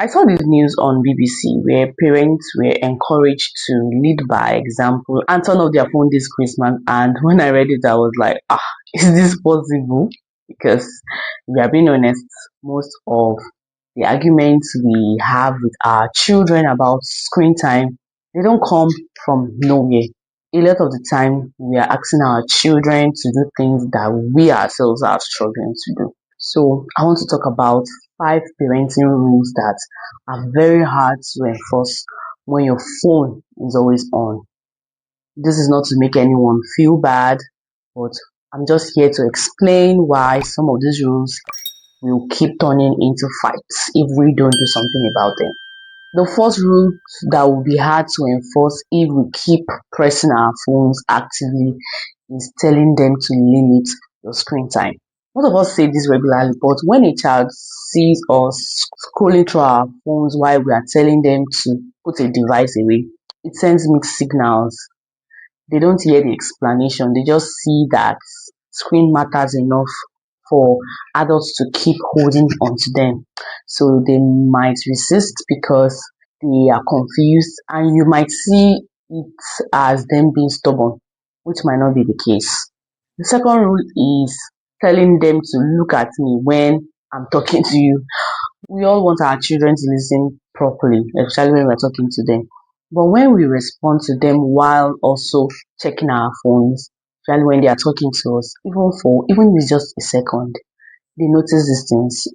I saw this news on BBC where parents were encouraged to lead by example and turn off their phone this Christmas. And when I read it, I was like, is this possible? Because we are being honest, most of the arguments we have with our children about screen time, they don't come from nowhere. A lot of the time, we are asking our children to do things that we ourselves are struggling to do. So I want to talk about 5 parenting rules that are very hard to enforce when your phone is always on. This is not to make anyone feel bad, but I'm just here to explain why some of these rules will keep turning into fights if we don't do something about them. The first rule that will be hard to enforce if we keep pressing our phones actively is telling them to limit your screen time. Most of us say this regularly, but when a child sees us scrolling through our phones while we are telling them to put a device away, it sends mixed signals. They don't hear the explanation, they just see that screen matters enough for adults to keep holding on to them. So they might resist because they are confused, and you might see it as them being stubborn, which might not be the case. The second rule is telling them to look at me when I'm talking to you. We all want our children to listen properly, especially when we're talking to them. But when we respond to them while also checking our phones, especially when they are talking to us, even if it's just a second, they notice these things.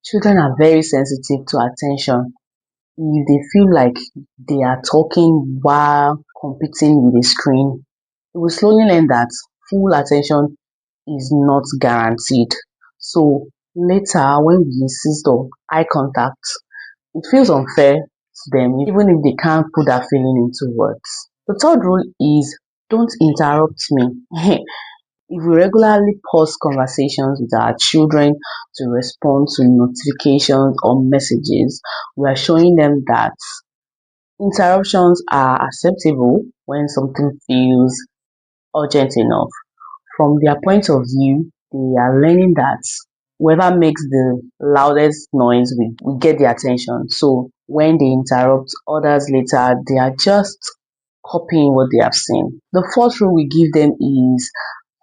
Children are very sensitive to attention. If they feel like they are talking while competing with a screen, they will slowly learn that full attention is not guaranteed. So later, when we insist on eye contact, it feels unfair to them, even if they can't put that feeling into words. The third rule is don't interrupt me. If we regularly pause conversations with our children to respond to notifications or messages, we are showing them that interruptions are acceptable when something feels urgent enough. From their point of view, they are learning that whoever makes the loudest noise will get their attention. So when they interrupt others later, they are just copying what they have seen. The fourth rule we give them is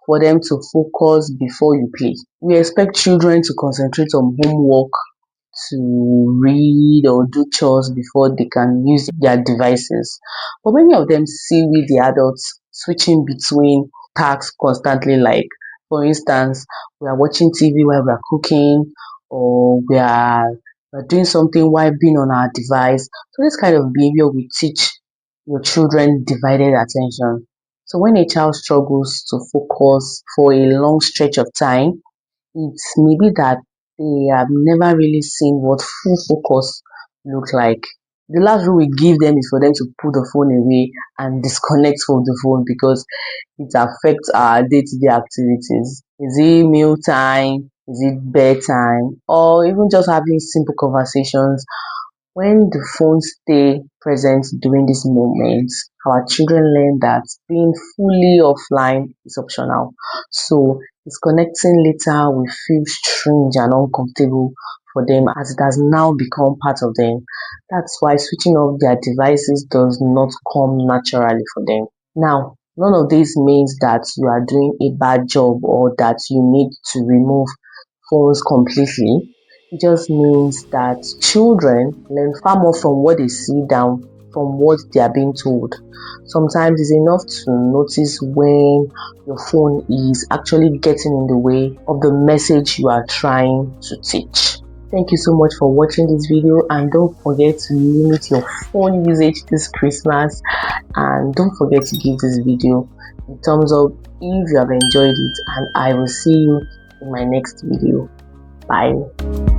for them to focus before you play. We expect children to concentrate on homework, to read or do chores before they can use their devices. But many of them see with the adults switching between tasks constantly, like for instance, we are watching TV while we are cooking, or we're doing something while being on our device. So this kind of behavior will teach your children divided attention. So when a child struggles to focus for a long stretch of time, it's maybe that they have never really seen what full focus looks like. The last rule we give them is for them to put the phone away and disconnect from the phone because it affects our day-to-day activities. Is it meal time? Is it bedtime? Or even just having simple conversations? When the phones stay present during these moments, our children learn that being fully offline is optional. So disconnecting later will feel strange and uncomfortable for them as it has now become part of them. That's why switching off their devices does not come naturally for them. Now, none of this means that you are doing a bad job or that you need to remove phones completely. It just means that children learn far more from what they see than from what they are being told. Sometimes it's enough to notice when your phone is actually getting in the way of the message you are trying to teach. Thank you so much for watching this video, and don't forget to limit your phone usage this Christmas, and don't forget to give this video a thumbs up if you have enjoyed it, and I will see you in my next video. Bye.